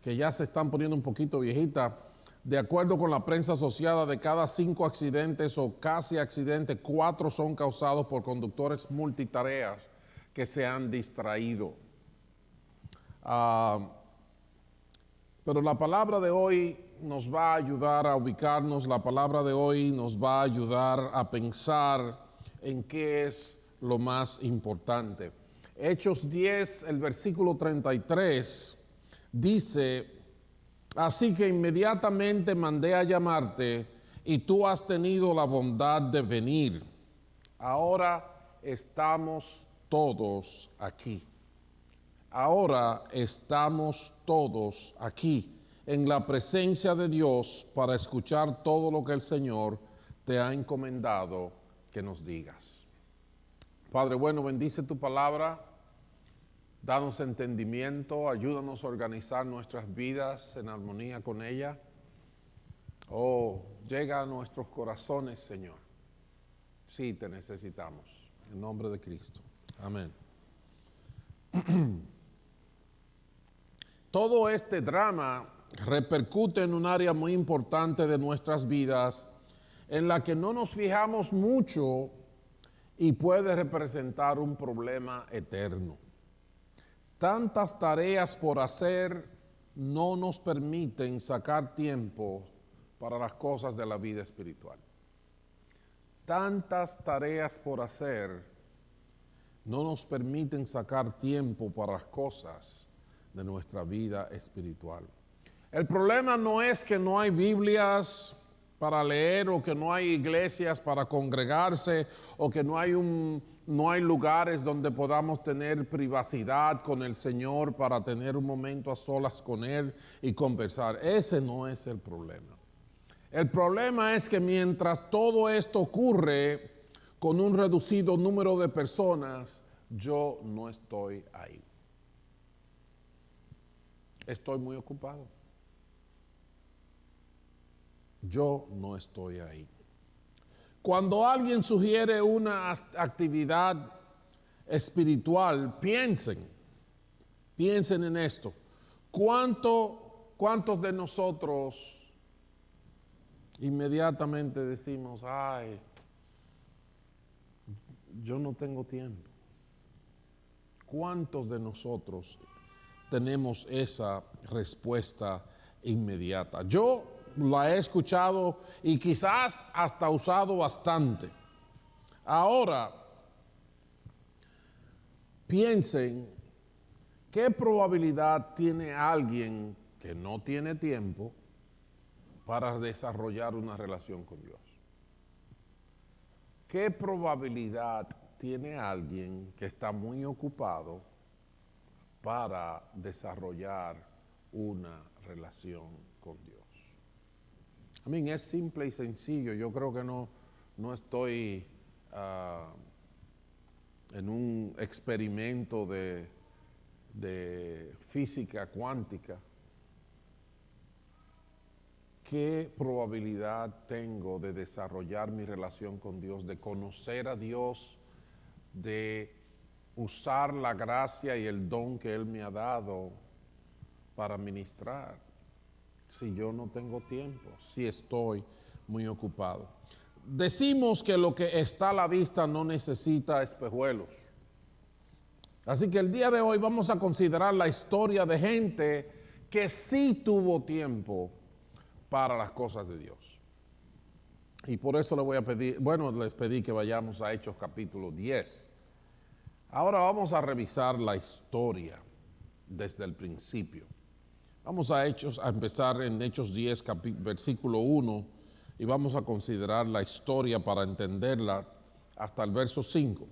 que ya se están poniendo un poquito viejitas. De acuerdo con la prensa asociada, de cada 5 accidentes o casi accidentes, 4 son causados por conductores multitareas que se han distraído. Pero la palabra de hoy nos va a ayudar a ubicarnos, la palabra de hoy nos va a ayudar a pensar en qué es lo más importante. Hechos 10, el versículo 33, dice: así que inmediatamente mandé a llamarte y tú has tenido la bondad de venir. Ahora estamos todos aquí. Ahora estamos todos aquí en la presencia de Dios para escuchar todo lo que el Señor te ha encomendado que nos digas. Padre bueno, bendice tu palabra, danos entendimiento, ayúdanos a organizar nuestras vidas en armonía con ella. Oh, llega a nuestros corazones, Señor. Sí, te necesitamos. En nombre de Cristo. Amén. Todo este drama repercute en un área muy importante de nuestras vidas en la que no nos fijamos mucho y puede representar un problema eterno. Tantas tareas por hacer no nos permiten sacar tiempo para las cosas de la vida espiritual. Tantas tareas por hacer no nos permiten sacar tiempo para las cosas de nuestra vida espiritual. El problema no es que no hay Biblias para leer, o que no hay iglesias para congregarse, o que no hay lugares donde podamos tener privacidad con el Señor para tener un momento a solas con Él y conversar. Ese no es el problema. El problema es que mientras todo esto ocurre con un reducido número de personas, yo no estoy ahí. Estoy muy ocupado. Yo no estoy ahí. Cuando alguien sugiere una actividad espiritual, piensen en esto. ¿Cuántos de nosotros inmediatamente decimos: ay, yo no tengo tiempo? ¿Cuántos de nosotros tenemos esa respuesta inmediata? Yo la he escuchado y quizás hasta usado bastante. Ahora, piensen, ¿qué probabilidad tiene alguien que no tiene tiempo para desarrollar una relación con Dios? ¿Qué probabilidad tiene alguien que está muy ocupado para desarrollar una relación con Dios? Es simple y sencillo. Yo creo que no estoy en un experimento de física cuántica. ¿Qué probabilidad tengo de desarrollar mi relación con Dios, de conocer a Dios, de usar la gracia y el don que Él me ha dado para ministrar, si yo no tengo tiempo, si estoy muy ocupado? Decimos que lo que está a la vista no necesita espejuelos. Así que el día de hoy vamos a considerar la historia de gente que sí tuvo tiempo para las cosas de Dios. Y por eso les pedí que vayamos a Hechos capítulo 10. Ahora vamos a revisar la historia desde el principio. Vamos a empezar en Hechos 10, versículo 1, y vamos a considerar la historia para entenderla hasta el verso 5.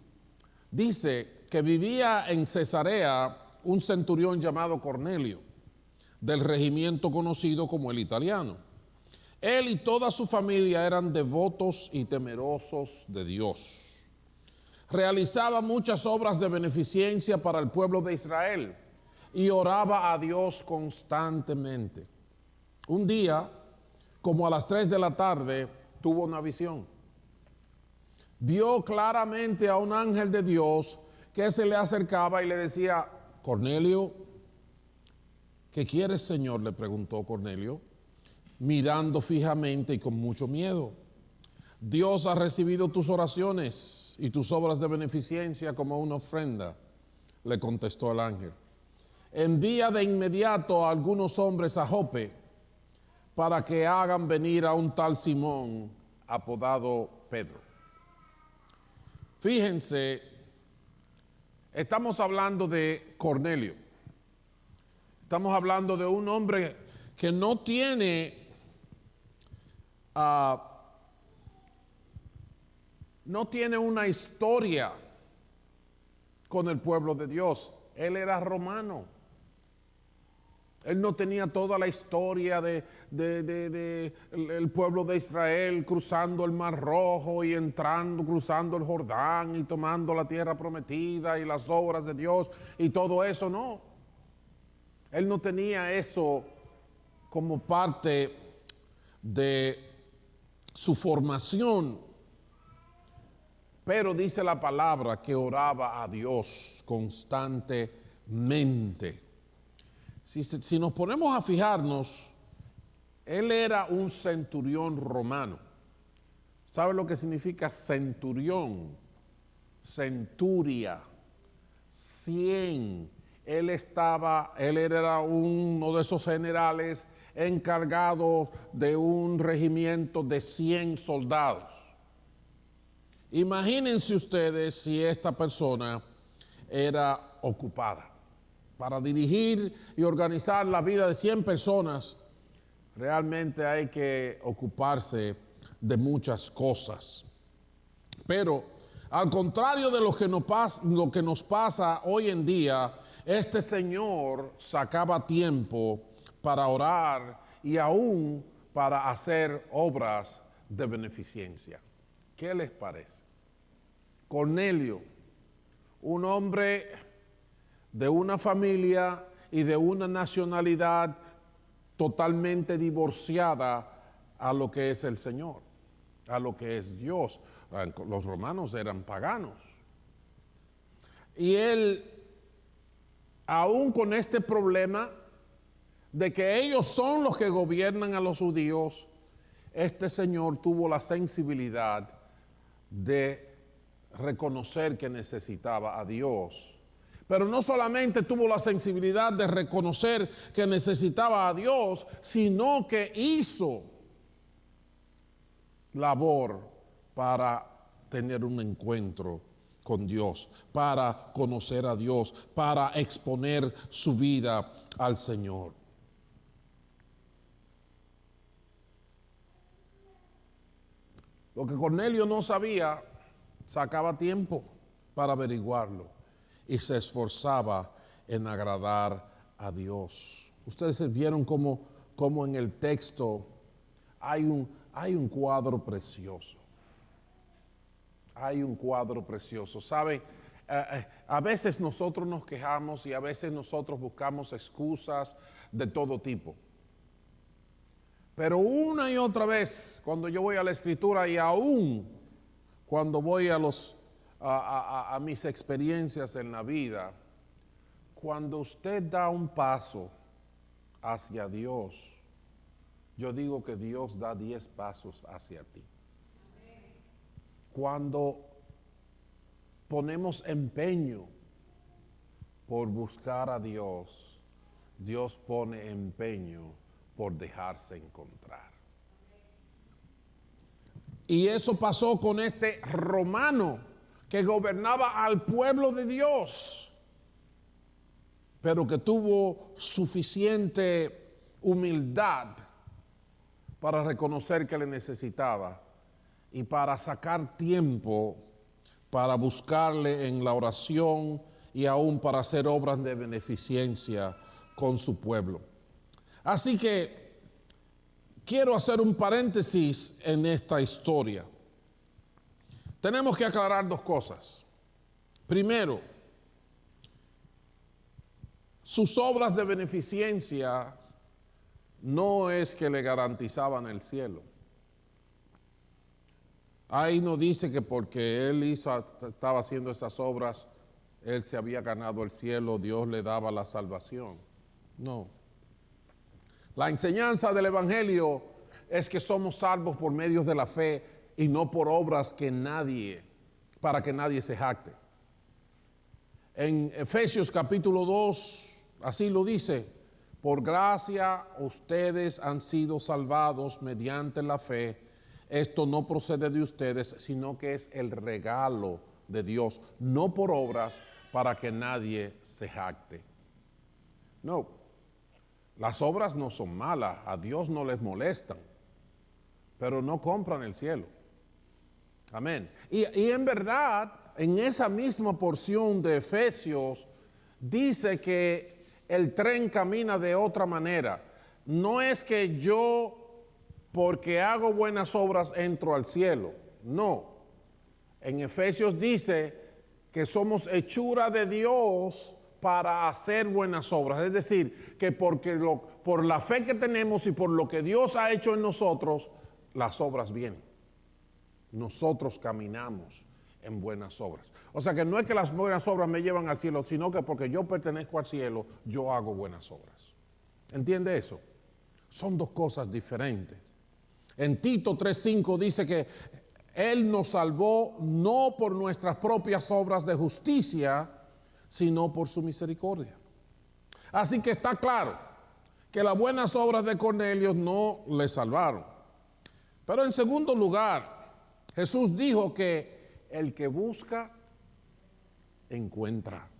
Dice que vivía en Cesarea un centurión llamado Cornelio, del regimiento conocido como el Italiano. Él y toda su familia eran devotos y temerosos de Dios. Realizaba muchas obras de beneficencia para el pueblo de Israel y oraba a Dios constantemente. Un día, como a las 3 de la tarde, tuvo una visión. Vio claramente a un ángel de Dios que se le acercaba y le decía: Cornelio. ¿Qué quieres, Señor?, le preguntó Cornelio, mirando fijamente y con mucho miedo. Dios ha recibido tus oraciones y tus obras de beneficencia como una ofrenda, le contestó el ángel. Envía de inmediato a algunos hombres a Jope para que hagan venir a un tal Simón apodado Pedro. Fíjense, estamos hablando de Cornelio. Estamos hablando de un hombre que no tiene una historia con el pueblo de Dios. Él era romano. Él no tenía toda la historia de el pueblo de Israel cruzando el Mar Rojo y entrando, cruzando el Jordán y tomando la tierra prometida y las obras de Dios y todo eso, no. Él no tenía eso como parte de su formación, pero dice la palabra que oraba a Dios constantemente. Si nos ponemos a fijarnos, él era un centurión romano. ¿Sabe lo que significa centurión? Centuria, 100. Él era uno de esos generales encargados de un regimiento de 100 soldados. Imagínense ustedes si esta persona era ocupada. Para dirigir y organizar la vida de 100 personas, realmente hay que ocuparse de muchas cosas. Pero al contrario de lo que nos pasa hoy en día, este señor sacaba tiempo para orar y aún para hacer obras de beneficencia. ¿Qué les parece? Cornelio, un hombre de una familia y de una nacionalidad totalmente divorciada a lo que es el Señor, a lo que es Dios. Los romanos eran paganos. Y él, aún con este problema de que ellos son los que gobiernan a los judíos, este señor tuvo la sensibilidad de reconocer que necesitaba a Dios. Pero no solamente tuvo la sensibilidad de reconocer que necesitaba a Dios, sino que hizo labor para tener un encuentro con Dios, para conocer a Dios, para exponer su vida al Señor. Lo que Cornelio no sabía, sacaba tiempo para averiguarlo y se esforzaba en agradar a Dios. Ustedes vieron cómo en el texto hay un cuadro precioso. Hay un cuadro precioso. ¿Saben? A veces nosotros nos quejamos y a veces nosotros buscamos excusas de todo tipo. Pero una y otra vez, cuando yo voy a la Escritura y aún cuando voy a mis experiencias en la vida, cuando usted da un paso hacia Dios, yo digo que Dios da 10 pasos hacia ti. Cuando ponemos empeño por buscar a Dios, Dios pone empeño por dejarse encontrar. Y eso pasó con este romano que gobernaba al pueblo de Dios, pero que tuvo suficiente humildad para reconocer que le necesitaba y para sacar tiempo para buscarle en la oración y aún para hacer obras de beneficencia con su pueblo. Así que quiero hacer un paréntesis en esta historia. Tenemos que aclarar dos cosas. Primero, sus obras de beneficencia no es que le garantizaban el cielo. Ahí no dice que porque él estaba haciendo esas obras, él se había ganado el cielo, Dios le daba la salvación. No. La enseñanza del Evangelio es que somos salvos por medio de la fe y no por obras para que nadie se jacte. En Efesios capítulo 2, así lo dice: por gracia ustedes han sido salvados mediante la fe. Esto no procede de ustedes, sino que es el regalo de Dios, no por obras para que nadie se jacte. No, las obras no son malas, a Dios no les molestan, pero no compran el cielo. Amén. Y en verdad, en esa misma porción de Efesios, dice que el tren camina de otra manera. No es que yo, porque hago buenas obras, entro al cielo. No. En Efesios dice que somos hechura de Dios para hacer buenas obras. Es decir, que por la fe que tenemos y por lo que Dios ha hecho en nosotros, las obras vienen. Nosotros caminamos en buenas obras. O sea que no es que las buenas obras me llevan al cielo, sino que porque yo pertenezco al cielo, yo hago buenas obras. ¿Entiende eso? Son dos cosas diferentes. En Tito 3:5 dice que Él nos salvó no por nuestras propias obras de justicia, sino por su misericordia. Así que está claro que las buenas obras de Cornelio no le salvaron. Pero en segundo lugar, Jesús dijo que el que busca, encuentra,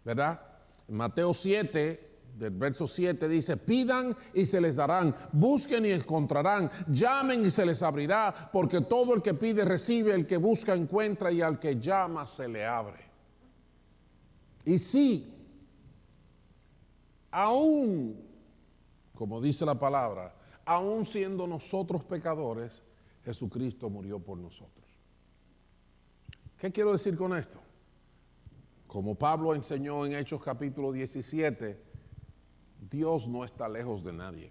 ¿verdad? En Mateo 7, del verso 7 dice: pidan y se les darán, busquen y encontrarán, llamen y se les abrirá, porque todo el que pide recibe, el que busca encuentra, y al que llama se le abre. Y sí, aún, como dice la palabra, aún siendo nosotros pecadores, Jesucristo murió por nosotros. ¿Qué quiero decir con esto? Como Pablo enseñó en Hechos capítulo 17, Dios no está lejos de nadie.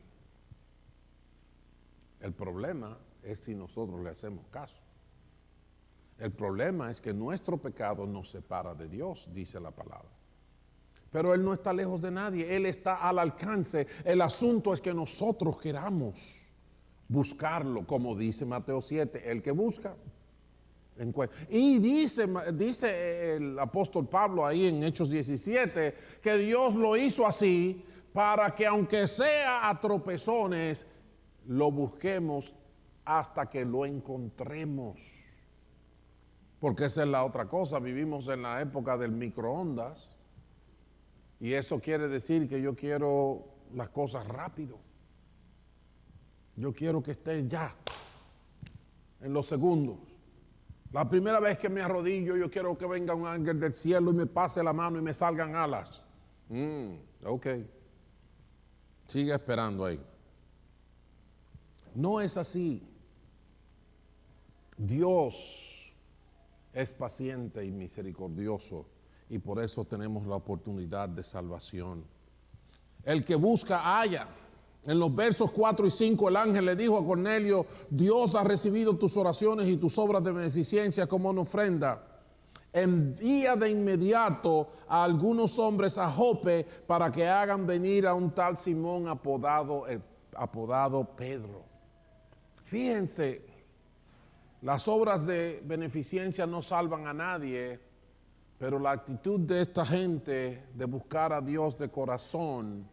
El problema es si nosotros le hacemos caso. El problema es que nuestro pecado nos separa de Dios, dice la palabra. Pero Él no está lejos de nadie, Él está al alcance. El asunto es que nosotros queramos buscarlo, como dice Mateo 7, el que busca, encuentra. Y dice el apóstol Pablo ahí en Hechos 17, que Dios lo hizo así para que aunque sea a tropezones, lo busquemos hasta que lo encontremos. Porque esa es la otra cosa, vivimos en la época del microondas, y eso quiere decir que yo quiero las cosas rápido. Yo quiero que esté ya, en los segundos. La primera vez que me arrodillo, yo quiero que venga un ángel del cielo y me pase la mano y me salgan alas. Ok. Siga esperando ahí. No es así. Dios es paciente y misericordioso, y por eso tenemos la oportunidad de salvación. El que busca, halla. En los versos 4 y 5 el ángel le dijo a Cornelio: Dios ha recibido tus oraciones y tus obras de beneficencia como una ofrenda. Envía de inmediato a algunos hombres a Jope para que hagan venir a un tal Simón apodado Pedro. Fíjense, las obras de beneficencia no salvan a nadie, pero la actitud de esta gente de buscar a Dios de corazón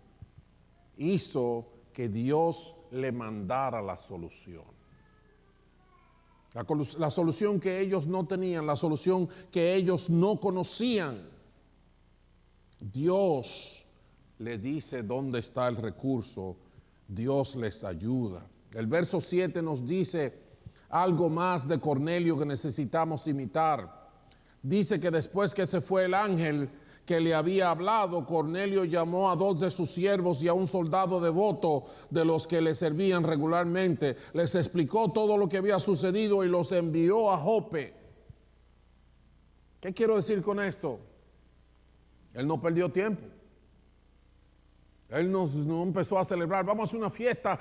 hizo que Dios le mandara la solución. La solución que ellos no tenían, la solución que ellos no conocían. Dios le dice dónde está el recurso, Dios les ayuda. El verso 7 nos dice algo más de Cornelio que necesitamos imitar. Dice que después que se fue el ángel que le había hablado, Cornelio llamó a 2 de sus siervos y a un soldado devoto de los que le servían regularmente. Les explicó todo lo que había sucedido y los envió a Jope. ¿Qué quiero decir con esto? Él no perdió tiempo. Él no empezó a celebrar, vamos a hacer una fiesta,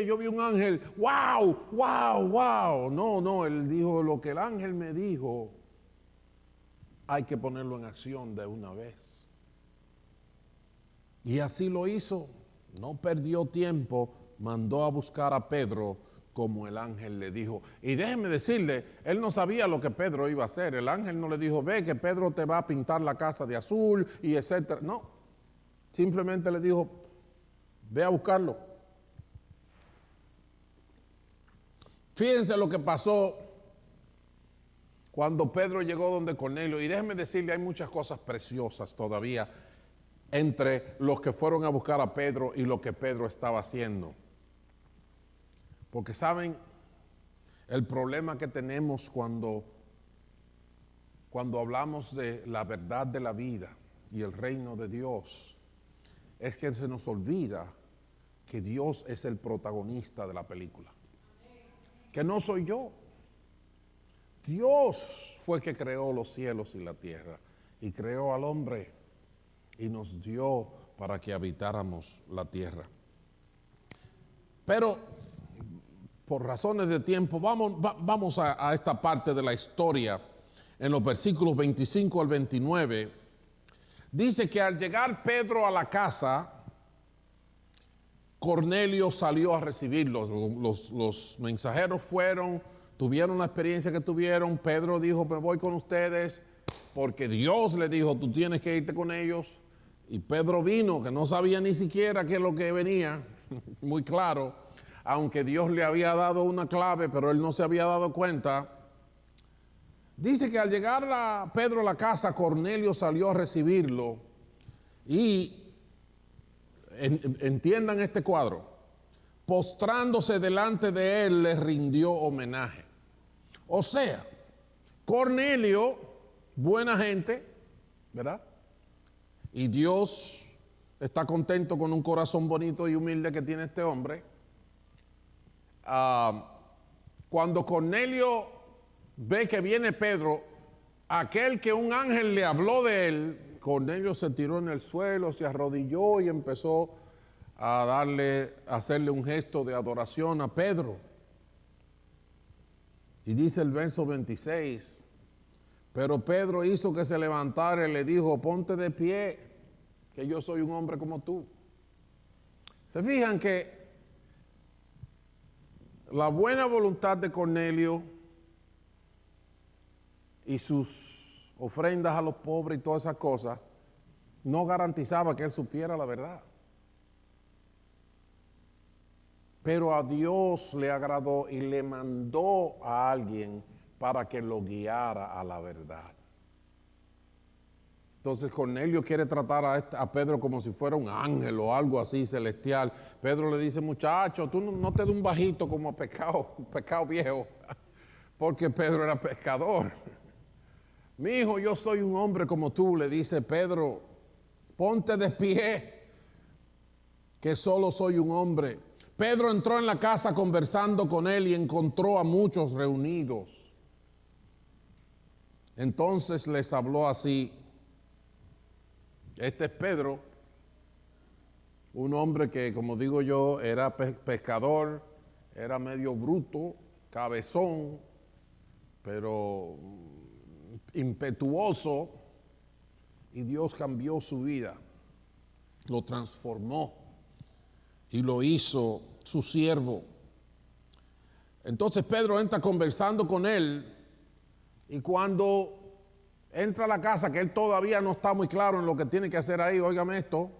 yo vi un ángel, wow, wow, wow. No, él dijo: lo que el ángel me dijo, hay que ponerlo en acción de una vez. Y así lo hizo. no perdió tiempo, mandó a buscar a Pedro como el ángel le dijo. Y déjeme decirle, él no sabía lo que Pedro iba a hacer. El ángel no le dijo, ve que Pedro te va a pintar la casa de azul y etcétera. No, simplemente le dijo, ve a buscarlo. Fíjense lo que pasó cuando Pedro llegó donde Cornelio. Y déjeme decirle, hay muchas cosas preciosas todavía entre los que fueron a buscar a Pedro y lo que Pedro estaba haciendo. Porque saben, el problema que tenemos cuando hablamos de la verdad de la vida y el reino de Dios, es que se nos olvida que Dios es el protagonista de la película. Que no soy yo. Dios fue el que creó los cielos y la tierra y creó al hombre y nos dio para que habitáramos la tierra. Pero por razones de tiempo, vamos a esta parte de la historia. En los versículos 25 al 29, dice que al llegar Pedro a la casa, Cornelio salió a recibirlos. Los mensajeros fueron, tuvieron la experiencia que tuvieron. Pedro dijo, me voy con ustedes, porque Dios le dijo, tú tienes que irte con ellos. Y Pedro vino, que no sabía ni siquiera qué es lo que venía, muy claro. Aunque Dios le había dado una clave, pero él no se había dado cuenta. Dice que al llegar Pedro a la casa, Cornelio salió a recibirlo. Y entiendan este cuadro. Postrándose delante de él, le rindió homenaje. O sea, Cornelio, buena gente, ¿verdad? Y Dios está contento con un corazón bonito y humilde que tiene este hombre. Cuando Cornelio ve que viene Pedro, aquel que un ángel le habló de él, Cornelio se tiró en el suelo, se arrodilló y empezó a hacerle un gesto de adoración a Pedro. Y dice el verso 26, pero Pedro hizo que se levantara y le dijo, ponte de pie, que yo soy un hombre como tú. Se fijan que la buena voluntad de Cornelio y sus ofrendas a los pobres y todas esas cosas no garantizaba que él supiera la verdad. Pero a Dios le agradó y le mandó a alguien para que lo guiara a la verdad. Entonces Cornelio quiere tratar a Pedro como si fuera un ángel o algo así celestial. Pedro le dice, muchacho, tú no te des un bajito como pecado viejo, porque Pedro era pescador. Mi hijo, yo soy un hombre como tú, le dice Pedro, ponte de pie, que solo soy un hombre. Pedro entró en la casa conversando con él y encontró a muchos reunidos. Entonces les habló así. Este es Pedro, un hombre que, como digo yo, era pescador, era medio bruto, cabezón, pero impetuoso, y Dios cambió su vida, lo transformó y lo hizo su siervo. Entonces Pedro entra conversando con él, y cuando entra a la casa, que él todavía no está muy claro en lo que tiene que hacer ahí, óigame esto,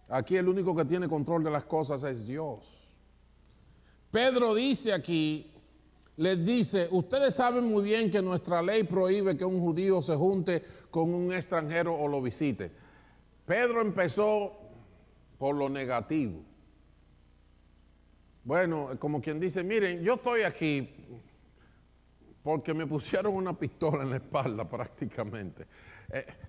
aquí el único que tiene control de las cosas es Dios. Pedro dice aquí, les dice, ustedes saben muy bien que nuestra ley prohíbe que un judío se junte con un extranjero o lo visite. Pedro empezó por lo negativo. Bueno, como quien dice, miren, yo estoy aquí porque me pusieron una pistola en la espalda prácticamente.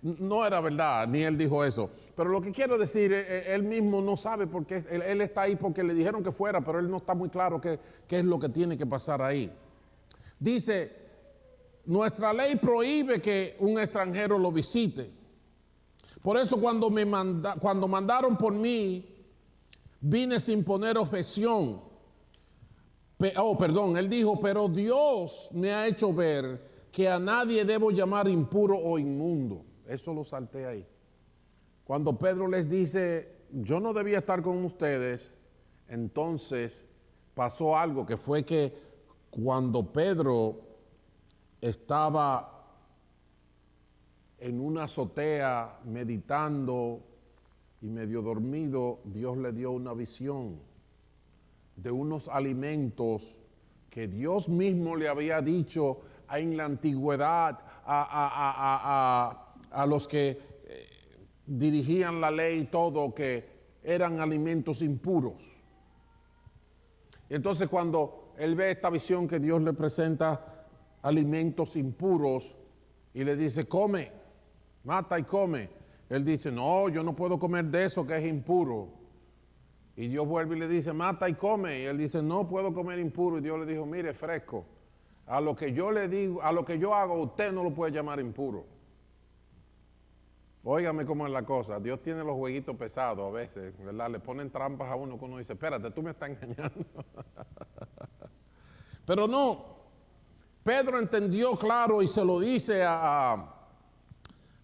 No era verdad, ni él dijo eso. Pero lo que quiero decir, él mismo no sabe por qué. Él está ahí porque le dijeron que fuera, pero él no está muy claro qué es lo que tiene que pasar ahí. Dice, nuestra ley prohíbe que un extranjero lo visite. Por eso cuando mandaron por mí, vine sin poner objeción. Él dijo, pero Dios me ha hecho ver que a nadie debo llamar impuro o inmundo. Eso lo salté ahí. Cuando Pedro les dice, yo no debía estar con ustedes, entonces pasó algo que fue que cuando Pedro estaba en una azotea meditando y medio dormido, Dios le dio una visión de unos alimentos que Dios mismo le había dicho en la antigüedad a los que dirigían la ley y todo, que eran alimentos impuros. Y entonces cuando él ve esta visión que Dios le presenta alimentos impuros y le dice, come, mata y come. Él dice, no, yo no puedo comer de eso que es impuro. Y Dios vuelve y le dice, mata y come. Y él dice, no puedo comer impuro. Y Dios le dijo, mire, fresco, a lo que yo le digo, a lo que yo hago, usted no lo puede llamar impuro. Óigame cómo es la cosa. Dios tiene los jueguitos pesados a veces, ¿verdad? Le ponen trampas a uno que uno dice, espérate, tú me estás engañando. Pero no, Pedro entendió claro y se lo dice a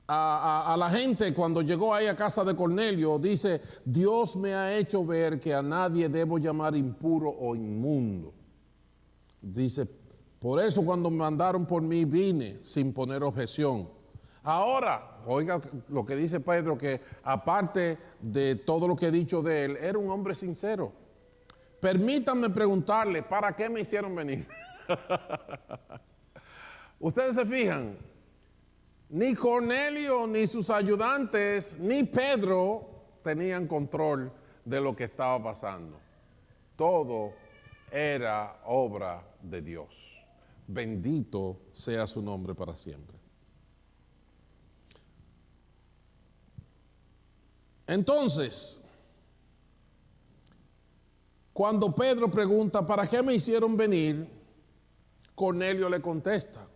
la gente cuando llegó ahí a casa de Cornelio. Dice, Dios me ha hecho ver que a nadie debo llamar impuro o inmundo. Dice, por eso cuando me mandaron por mí vine sin poner objeción. Ahora, oiga lo que dice Pedro, que aparte de todo lo que he dicho de él, era un hombre sincero. Permítanme preguntarle, ¿para qué me hicieron venir? Ustedes se fijan, ni Cornelio, ni sus ayudantes, ni Pedro tenían control de lo que estaba pasando. Todo era obra de Dios. Bendito sea su nombre para siempre. Entonces, cuando Pedro pregunta, ¿para qué me hicieron venir? Cornelio le contesta,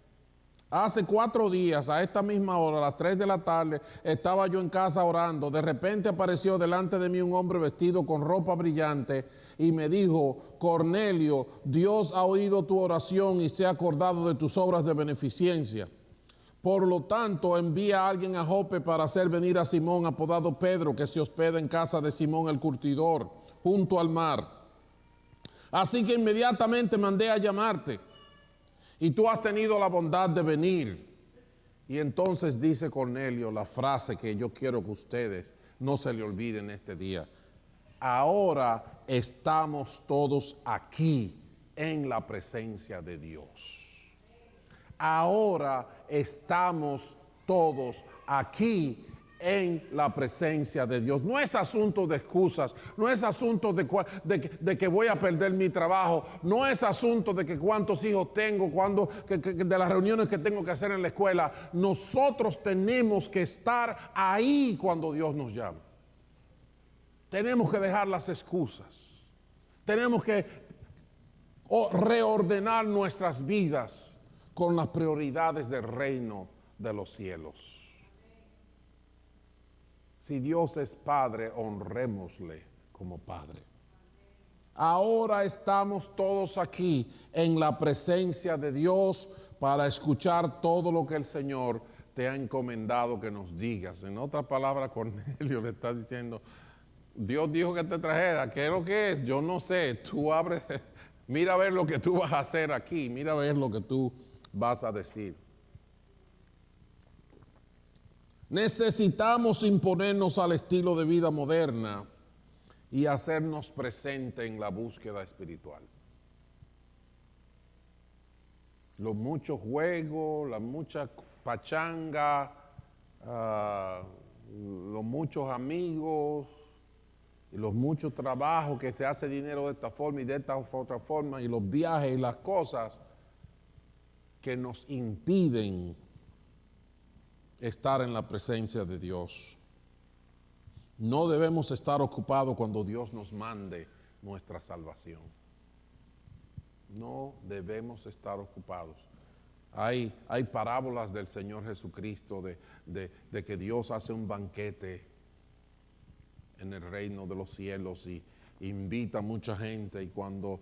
hace 4 días, a esta misma hora, a las 3 de la tarde, estaba yo en casa orando. De repente apareció delante de mí un hombre vestido con ropa brillante y me dijo, Cornelio, Dios ha oído tu oración y se ha acordado de tus obras de beneficencia. Por lo tanto, envía a alguien a Jope para hacer venir a Simón, apodado Pedro, que se hospeda en casa de Simón el curtidor, junto al mar. Así que inmediatamente mandé a llamarte, y tú has tenido la bondad de venir. Y entonces dice Cornelio la frase que yo quiero que ustedes no se le olviden este día. Ahora estamos todos aquí en la presencia de Dios. Ahora estamos todos aquí en la presencia de Dios. No es asunto de excusas, no es asunto de que voy a perder mi trabajo, no es asunto de que cuántos hijos tengo, de las reuniones que tengo que hacer en la escuela. Nosotros tenemos que estar ahí cuando Dios nos llama. Tenemos que dejar las excusas. Tenemos que reordenar nuestras vidas con las prioridades del reino de los cielos. Si Dios es Padre, honrémosle como Padre. Ahora estamos todos aquí en la presencia de Dios para escuchar todo lo que el Señor te ha encomendado que nos digas. En otras palabras, Cornelio le está diciendo, Dios dijo que te trajera, ¿qué es lo que es? Yo no sé, tú abres, mira a ver lo que tú vas a hacer aquí, mira a ver lo que tú vas a decir. Necesitamos imponernos al estilo de vida moderna y hacernos presente en la búsqueda espiritual. Los muchos juegos, la mucha pachanga, los muchos amigos y los muchos trabajos que se hace dinero de esta forma y de esta otra forma, y los viajes y las cosas que nos impiden estar en la presencia de Dios. No debemos estar ocupados cuando Dios nos mande nuestra salvación. No debemos estar ocupados. Hay parábolas del Señor Jesucristo de que Dios hace un banquete en el reino de los cielos y invita a mucha gente y cuando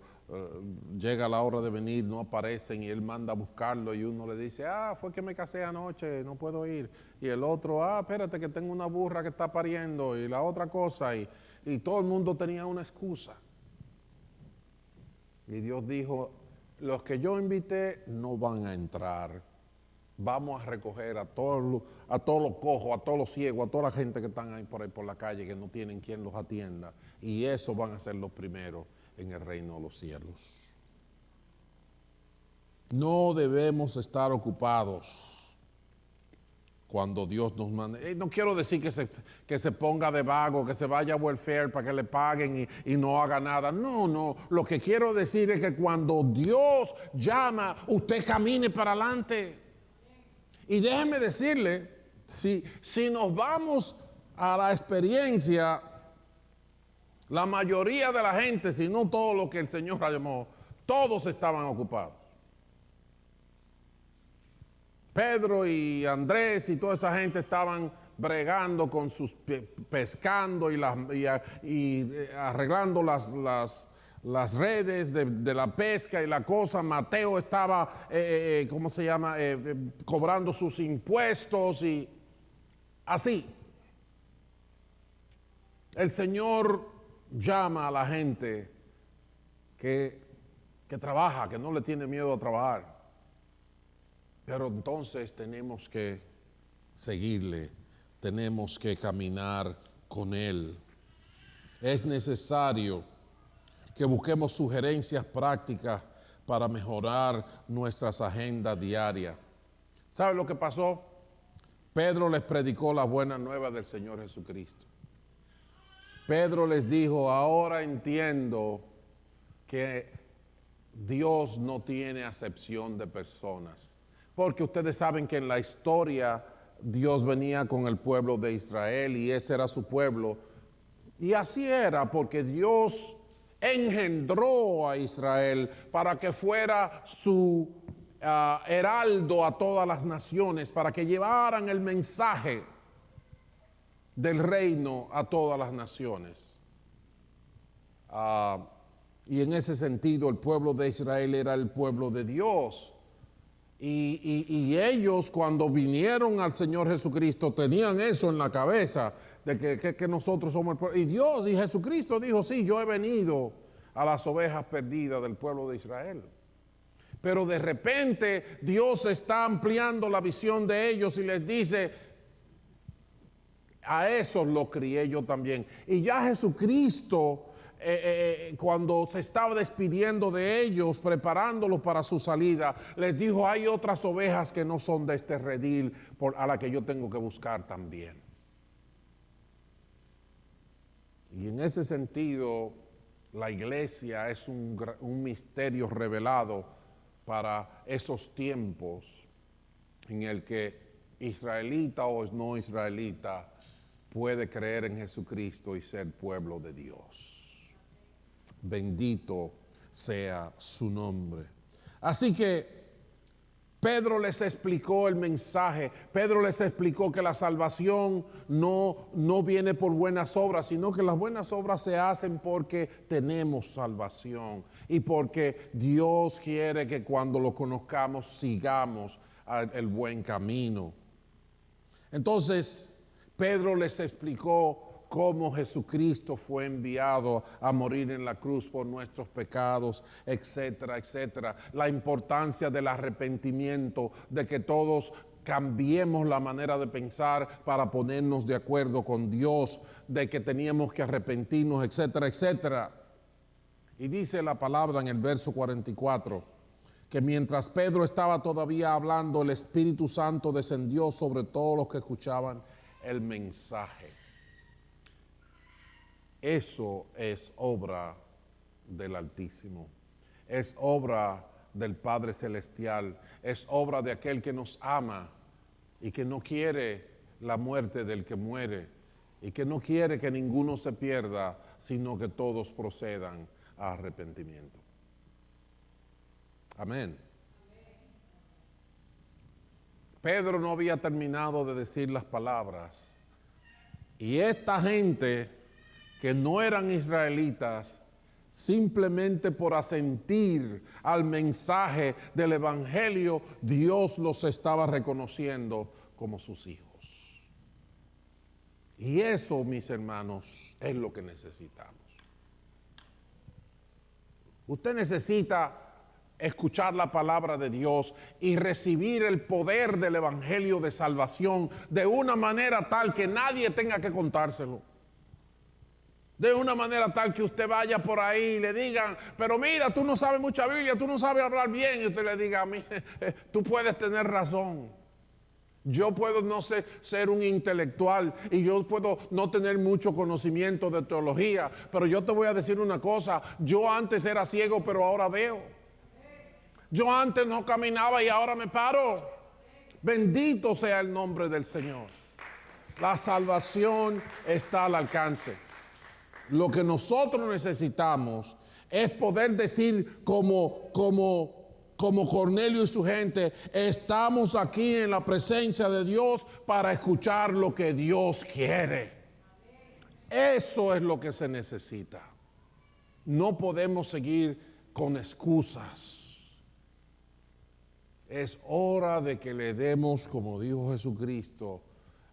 llega la hora de venir no aparecen y él manda a buscarlo y uno le dice, fue que me casé anoche, no puedo ir. Y el otro, espérate que tengo una burra que está pariendo y la otra cosa y todo el mundo tenía una excusa. Y Dios dijo, los que yo invité no van a entrar. Vamos a recoger a todos los cojos, a todos los ciegos, a toda la gente que están ahí por la calle, que no tienen quien los atienda. Y esos van a ser los primeros en el reino de los cielos. No debemos estar ocupados cuando Dios nos mande. No quiero decir que se ponga de vago, que se vaya a welfare para que le paguen y no haga nada. No. Lo que quiero decir es que cuando Dios llama, usted camine para adelante. Y déjeme decirle, si nos vamos a la experiencia, la mayoría de la gente, si no todo lo que el Señor llamó, todos estaban ocupados. Pedro y Andrés y toda esa gente estaban bregando con sus pescando y arreglando las redes de la pesca y la cosa. Mateo estaba, cobrando sus impuestos y así. El Señor llama a la gente que trabaja, que no le tiene miedo a trabajar. Pero entonces tenemos que seguirle, tenemos que caminar con Él. Es necesario que busquemos sugerencias prácticas para mejorar nuestras agendas diarias. ¿Sabe lo que pasó? Pedro les predicó la buena nueva del Señor Jesucristo. Pedro les dijo, ahora entiendo que Dios no tiene acepción de personas. Porque ustedes saben que en la historia Dios venía con el pueblo de Israel y ese era su pueblo. Y así era porque Dios engendró a Israel para que fuera su heraldo a todas las naciones, para que llevaran el mensaje del reino a todas las naciones. Y en ese sentido el pueblo de Israel era el pueblo de Dios. Y ellos cuando vinieron al Señor Jesucristo tenían eso en la cabeza, de que nosotros somos el pueblo. Y Dios y Jesucristo dijo, sí, yo he venido a las ovejas perdidas del pueblo de Israel. Pero de repente Dios está ampliando la visión de ellos y les dice, a esos los crié yo también. Y ya Jesucristo, cuando se estaba despidiendo de ellos, preparándolos para su salida, les dijo, hay otras ovejas que no son de este redil a la que yo tengo que buscar también. Y en ese sentido, la iglesia es un misterio revelado para esos tiempos en el que israelita o no israelita puede creer en Jesucristo y ser pueblo de Dios. Bendito sea su nombre. Así que Pedro les explicó el mensaje. Pedro les explicó que la salvación no viene por buenas obras, sino que las buenas obras se hacen porque tenemos salvación y porque Dios quiere que cuando lo conozcamos sigamos el buen camino. Entonces, Pedro les explicó cómo Jesucristo fue enviado a morir en la cruz por nuestros pecados, etcétera, etcétera. La importancia del arrepentimiento, de que todos cambiemos la manera de pensar para ponernos de acuerdo con Dios, de que teníamos que arrepentirnos, etcétera, etcétera. Y dice la palabra en el verso 44, que mientras Pedro estaba todavía hablando, el Espíritu Santo descendió sobre todos los que escuchaban el mensaje. Eso es obra del Altísimo, es obra del Padre Celestial, es obra de aquel que nos ama y que no quiere la muerte del que muere y que no quiere que ninguno se pierda, sino que todos procedan a arrepentimiento. Amén. Pedro no había terminado de decir las palabras y esta gente que no eran israelitas, simplemente por asentir al mensaje del evangelio, Dios los estaba reconociendo como sus hijos. Y eso, mis hermanos, es lo que necesitamos. Usted necesita escuchar la palabra de Dios y recibir el poder del evangelio de salvación de una manera tal que nadie tenga que contárselo. De una manera tal que usted vaya por ahí y le digan, pero mira, tú no sabes mucha Biblia, tú no sabes hablar bien. Y usted le diga a mí, tú puedes tener razón. Yo puedo no ser un intelectual y yo puedo no tener mucho conocimiento de teología, pero yo te voy a decir una cosa, yo antes era ciego, pero ahora veo. Yo antes no caminaba y ahora me paro. Bendito sea el nombre del Señor. La salvación está al alcance. Lo que nosotros necesitamos es poder decir como Cornelio y su gente, estamos aquí en la presencia de Dios para escuchar lo que Dios quiere. Eso es lo que se necesita. No podemos seguir con excusas. Es hora de que le demos, como dijo Jesucristo,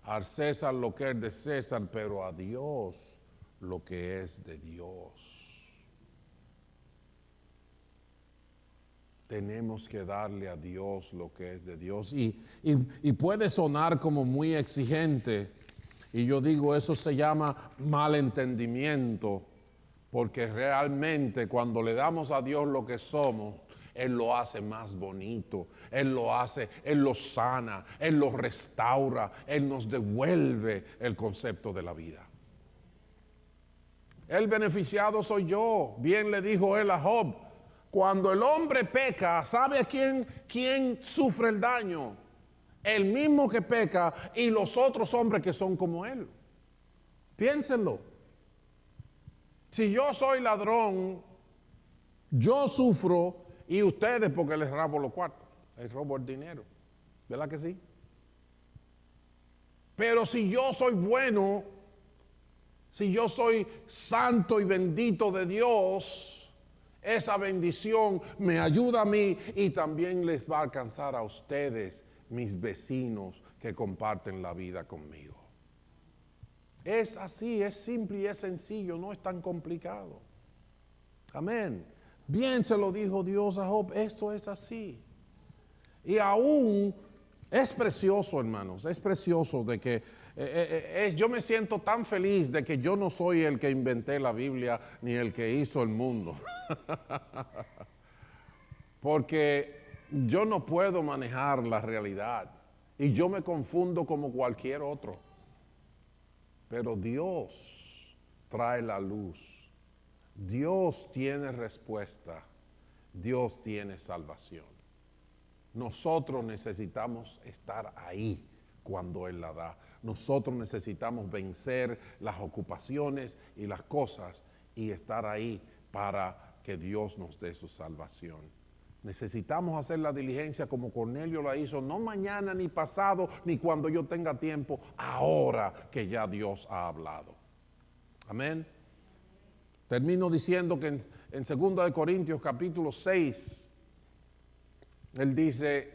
al César lo que es de César, pero a Dios lo que es de Dios. Tenemos que darle a Dios lo que es de Dios. Y puede sonar como muy exigente. Y yo digo, eso se llama malentendimiento. Porque realmente cuando le damos a Dios lo que somos, Él lo hace más bonito. Él lo hace, Él lo sana, Él lo restaura, Él nos devuelve el concepto de la vida. El beneficiado soy yo. Bien le dijo él a Job. Cuando el hombre peca, ¿sabe a quién sufre el daño? El mismo que peca y los otros hombres que son como él. Piénsenlo. Si yo soy ladrón, yo sufro y ustedes porque les robo los cuartos, les robo el dinero. ¿Verdad que sí? Pero si yo soy bueno, si yo soy santo y bendito de Dios, esa bendición me ayuda a mí y también les va a alcanzar a ustedes, mis vecinos que comparten la vida conmigo. Es así, es simple y es sencillo, no es tan complicado. Amén. Bien se lo dijo Dios a Job, esto es así. Y aún es precioso, hermanos, es precioso de que yo me siento tan feliz de que yo no soy el que inventé la Biblia ni el que hizo el mundo. Porque yo no puedo manejar la realidad y yo me confundo como cualquier otro. Pero Dios trae la luz. Dios tiene respuesta. Dios tiene salvación. Nosotros necesitamos estar ahí cuando Él la da. Nosotros necesitamos vencer las ocupaciones y las cosas y estar ahí para que Dios nos dé su salvación. Necesitamos hacer la diligencia como Cornelio la hizo, no mañana, ni pasado, ni cuando yo tenga tiempo, ahora que ya Dios ha hablado. Amén. Termino diciendo que en 2 Corintios capítulo 6, él dice,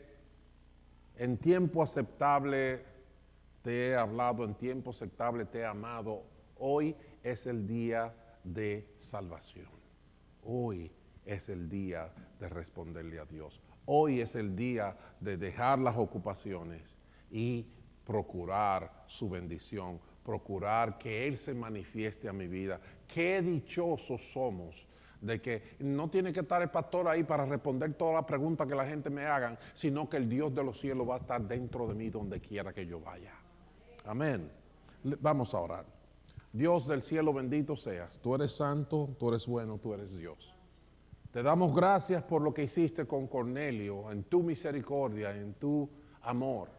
en tiempo aceptable te he hablado, en tiempo aceptable te he amado. Hoy es el día de salvación. Hoy es el día de responderle a Dios. Hoy es el día de dejar las ocupaciones y procurar su bendición, procurar que Él se manifieste a mi vida. Qué dichosos somos de que no tiene que estar el pastor ahí para responder todas las preguntas que la gente me hagan, sino que el Dios de los cielos va a estar dentro de mí donde quiera que yo vaya. Amén. Vamos a orar. Dios del cielo, bendito seas. Tú eres santo, tú eres bueno, tú eres Dios. Te damos gracias por lo que hiciste con Cornelio, en tu misericordia, en tu amor.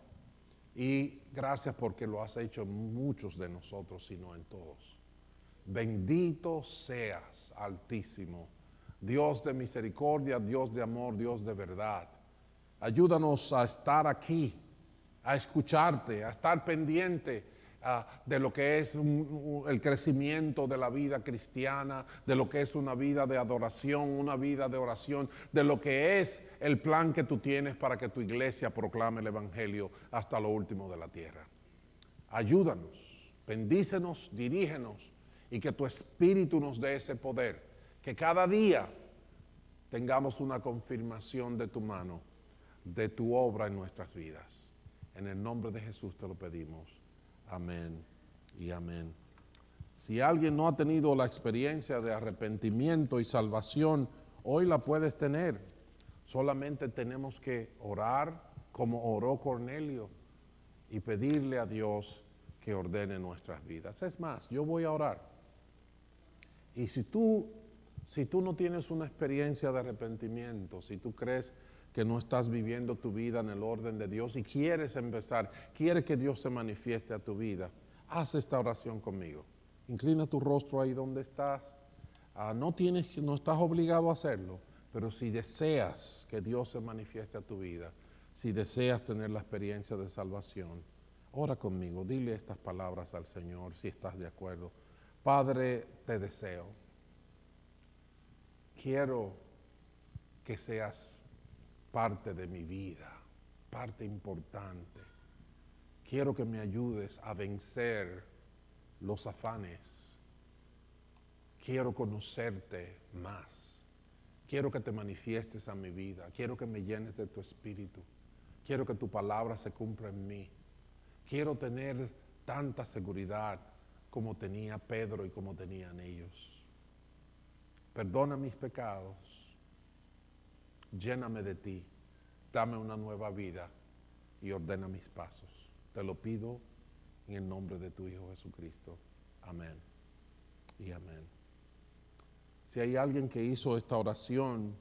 Y gracias porque lo has hecho en muchos de nosotros, sino en todos. Bendito seas, Altísimo, Dios de misericordia, Dios de amor, Dios de verdad. Ayúdanos a estar aquí, a escucharte, a estar pendiente de lo que es el crecimiento de la vida cristiana, de lo que es una vida de adoración, una vida de oración, de lo que es el plan que tú tienes para que tu iglesia proclame el evangelio hasta lo último de la tierra. Ayúdanos, bendícenos, dirígenos y que tu espíritu nos dé ese poder, que cada día tengamos una confirmación de tu mano, de tu obra en nuestras vidas. En el nombre de Jesús te lo pedimos. Amén y amén. Si alguien no ha tenido la experiencia de arrepentimiento y salvación, hoy la puedes tener. Solamente tenemos que orar como oró Cornelio y pedirle a Dios que ordene nuestras vidas. Es más, yo voy a orar. Y si tú no tienes una experiencia de arrepentimiento, si tú crees que no estás viviendo tu vida en el orden de Dios y quieres empezar, quieres que Dios se manifieste a tu vida, haz esta oración conmigo. Inclina tu rostro ahí donde estás. No estás obligado a hacerlo, pero si deseas que Dios se manifieste a tu vida, si deseas tener la experiencia de salvación, ora conmigo, dile estas palabras al Señor si estás de acuerdo. Padre, te deseo. Quiero que seas parte de mi vida, parte importante. Quiero que me ayudes a vencer los afanes. Quiero conocerte más. Quiero que te manifiestes a mi vida. Quiero que me llenes de tu espíritu. Quiero que tu palabra se cumpla en mí. Quiero tener tanta seguridad como tenía Pedro y como tenían ellos. Perdona mis pecados. Lléname de ti, dame una nueva vida y ordena mis pasos. Te lo pido en el nombre de tu Hijo Jesucristo. Amén y amén. Si hay alguien que hizo esta oración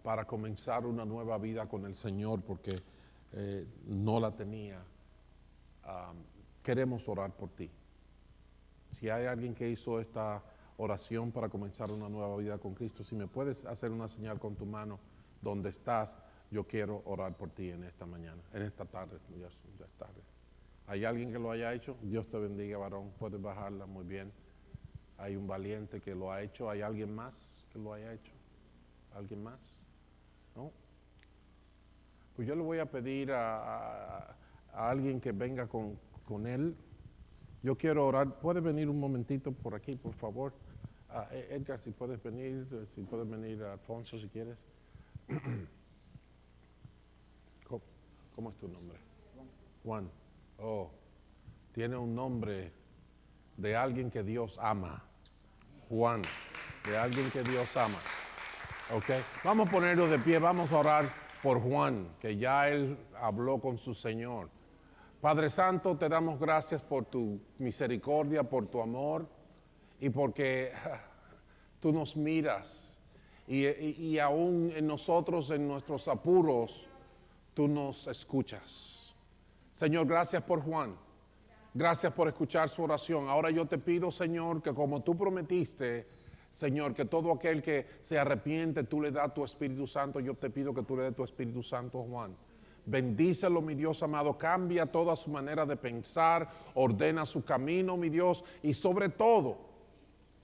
para comenzar una nueva vida con el Señor porque no la tenía, queremos orar por ti. Si hay alguien que hizo esta oración para comenzar una nueva vida con Cristo, si me puedes hacer una señal con tu mano donde estás, yo quiero orar por ti en esta mañana, en esta tarde, ya es tarde. ¿Hay alguien que lo haya hecho? Dios te bendiga, varón, puedes bajarla, muy bien. Hay un valiente que lo ha hecho. ¿Hay alguien más que lo haya hecho? ¿Alguien más? ¿No? Pues yo le voy a pedir a alguien que venga con él. Yo quiero orar. ¿Puede venir un momentito por aquí, por favor? Edgar, si puedes venir, Alfonso, si quieres. ¿Cómo es tu nombre? Juan. Oh, tiene un nombre de alguien que Dios ama. Juan, de alguien que Dios ama. Ok, vamos a ponerlo de pie, vamos a orar por Juan, que ya él habló con su Señor. Padre Santo, te damos gracias por tu misericordia, por tu amor y porque tú nos miras y aún en nosotros, en nuestros apuros, tú nos escuchas. Señor, gracias por Juan. Gracias por escuchar su oración. Ahora yo te pido, Señor, que como tú prometiste, Señor, que todo aquel que se arrepiente, tú le das tu Espíritu Santo. Yo te pido que tú le des tu Espíritu Santo a Juan. Bendícelo, mi Dios amado. Cambia toda su manera de pensar. Ordena su camino, mi Dios. Y sobre todo,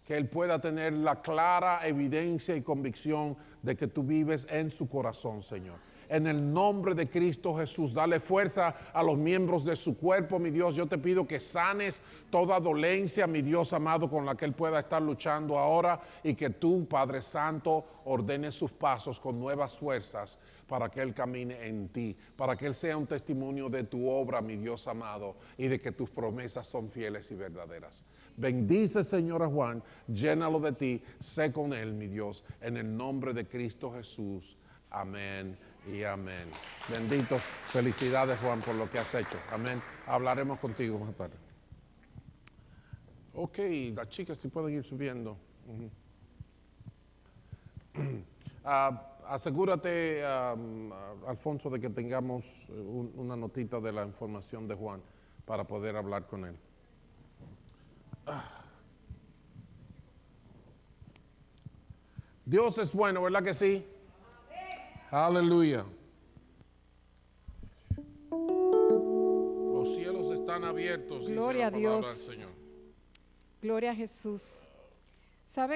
que él pueda tener la clara evidencia y convicción de que tú vives en su corazón, Señor. En el nombre de Cristo Jesús, dale fuerza a los miembros de su cuerpo, mi Dios. Yo te pido que sanes toda dolencia, mi Dios amado, con la que él pueda estar luchando ahora, y que tú, Padre Santo, ordenes sus pasos con nuevas fuerzas para que él camine en ti, para que él sea un testimonio de tu obra, mi Dios amado, y de que tus promesas son fieles y verdaderas. Bendice, Señor, a Juan, llénalo de ti, sé con él, mi Dios, en el nombre de Cristo Jesús. Amén y amén. Bendito, felicidades, Juan, por lo que has hecho. Amén. Hablaremos contigo más tarde. Ok, las chicas sí pueden ir subiendo. Asegúrate, Alfonso, de que tengamos una notita de la información de Juan para poder hablar con él. Dios es bueno, ¿verdad que sí? Aleluya. están abiertos. Gloria a Dice la palabra Dios. del Señor. Gloria a Jesús. ¿Sabe